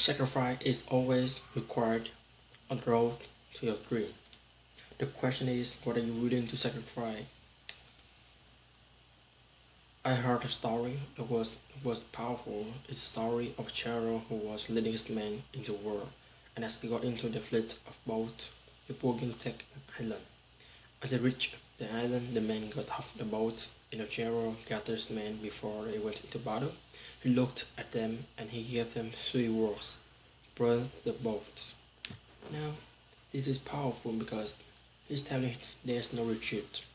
Sacrifice is always required on the road to your dream. The question is, what are you willing to sacrifice? I heard a story that was powerful. It's a story of a Charo who was leading his men into war, and as they got into the fleet of boats, the Bogan take an island. As they reached the island, the men got off the boats, and the Charo gathered his men before they went into battle. He looked at them and he gave them three words: burn the boats. Now, this is powerful because he's telling there's no retreat.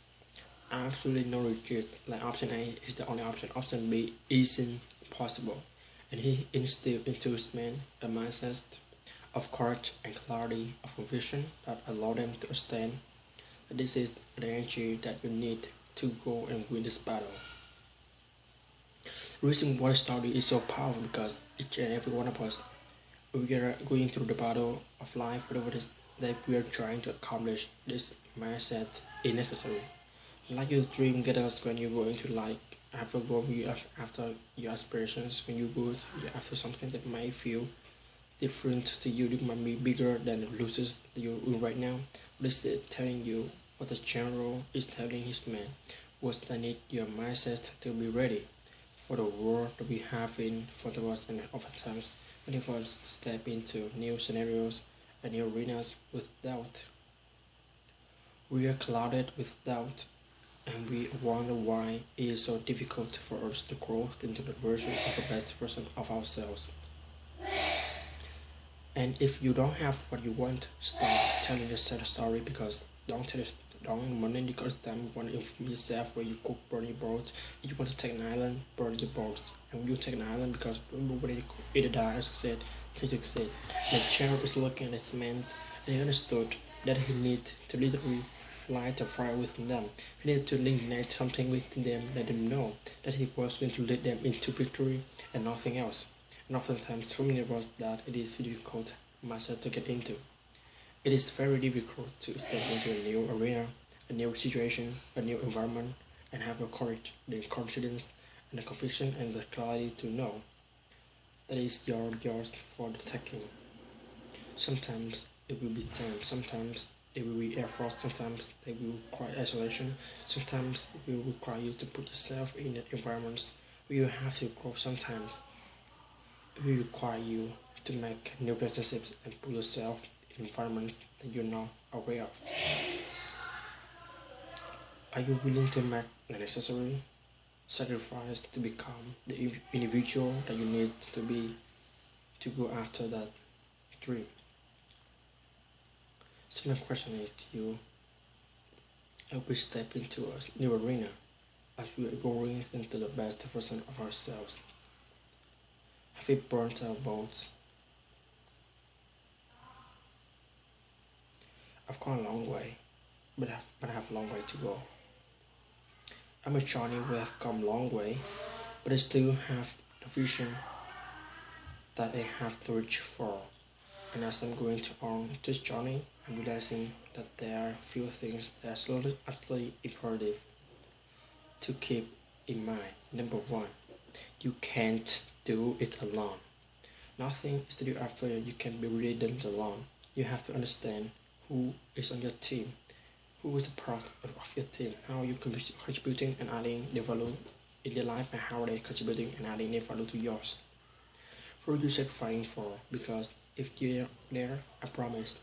Absolutely no retreat. Like option A is the only option. Option B isn't possible. And he instilled into his men a mindset of courage and clarity of vision that allow them to understand that this is the energy that you need to go and win this battle. The reason why story is so powerful because each and every one of us, we are going through the battle of life, whatever it is that we are trying to accomplish. This mindset is necessary. Like your dream getters when you go into like after your aspirations, when you go after something that might feel different to you, it might be bigger than the losses that you're in right now. What is it telling you? What the general is telling his men was that need your mindset to be ready for the war that we have in front of us, and oftentimes many of us step into new scenarios and new arenas with doubt. We are clouded with doubt, and we wonder why it is so difficult for us to grow into the version of the best version of ourselves. And if you don't have what you want, stop telling yourself a story, because don't money because time you want to inform yourself where you cook burn your boats. If you want to take an island, burn your boats. And you take an island because when you either die, as I said, take it. The chair is looking at his man, and he understood that he needed to literally light a fire within them. He needed to ignite something within them, let them know that he was going to lead them into victory and nothing else. And oftentimes for many of us that it is difficult myself to get into. It is very difficult to step into a new arena, a new situation, a new environment, and have the courage, the confidence, and the conviction and the clarity to know that is yours for the taking. Sometimes it will be time, sometimes it will be effort, sometimes it will require isolation, sometimes it will require you to put yourself in environments where you have to grow, sometimes it will require you to make new relationships and put yourself in environments that you're not aware of. Are you willing to make the necessary sacrifice to become the individual that you need to be to go after that dream? So my question is to you, as we step into a new arena, as we are going into the best version of ourselves, have we burnt our boats? I've gone a long way, but I have a long way to go. I'm a Johnny who have come a long way, but I still have the vision that I have to reach for. And as I'm going to on this journey, I'm realizing that there are few things that are slowly, absolutely imperative to keep in mind. Number one, you can't do it alone. Nothing is to do after you can be really done alone. You have to understand who is on your team, who is a part of your team, how you contributing and adding the value in their life, and how they contributing and adding their value to yours. Who are you sacrificing for? Because if you're there, I promise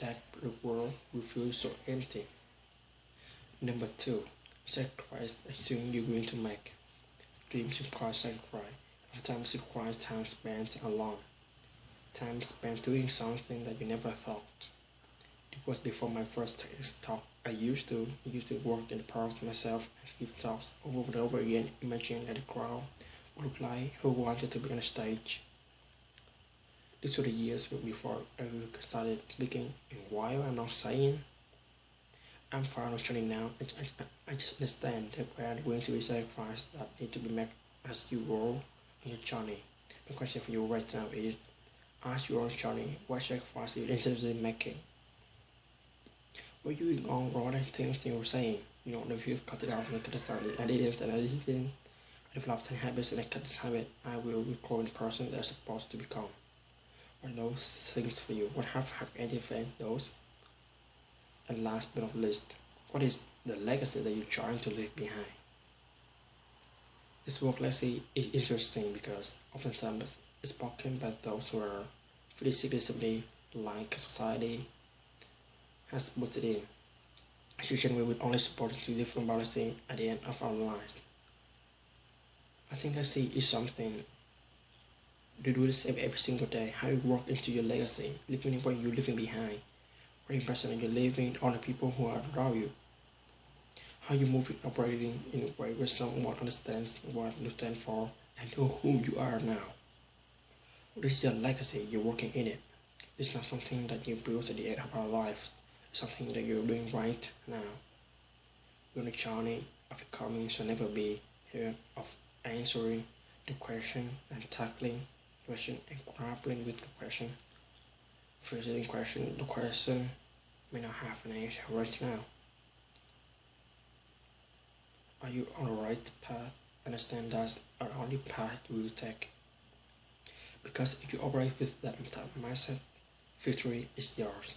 that the world will feel so empty. Number two, sacrifice assuming you're going to make. Dreams require sacrifice. Sometimes it requires time spent alone. Time spent doing something that you never thought. It was before my first talk. I used to work in the park myself and give talks over and over again, imagining that the crowd would look like who wanted to be on a stage. These were the years before I started speaking, and while I'm not saying I'm far on journey now, I just understand that we are going to be sacrifices that need to be made as you grow in your journey. My question for you right now is, as you are on journey, what sacrifice are you intensively making? Were you on all the things you were saying? You know, if you cut it out and I cut it out, I did it and I didn't. I developed 10 habits and I cut this habit, I will grow in the person that I'm supposed to become. are those things for you? What have identified those? And last but not least, what is the legacy that you're trying to leave behind? This work legacy is interesting because oftentimes it's spoken by those who are physically like society has put it in. Situation we will only support to different policy at the end of our lives. I think legacy is something you do the same every single day. How you work into your legacy, living what you're leaving behind, what impression you're leaving on the people who are around you. How you move it operating in a way where someone understands what you stand for and know who you are now. What is your legacy? You're working in it. It's not something that you build at the end of our lives. It's something that you're doing right now. Your journey of becoming shall never be here of answering the question and tackling the question and grappling with the question. Phrasing the question may not have an answer right now. Are you on the right path? Understand that's our only path you will take. Because if you operate with that mental mindset, victory is yours.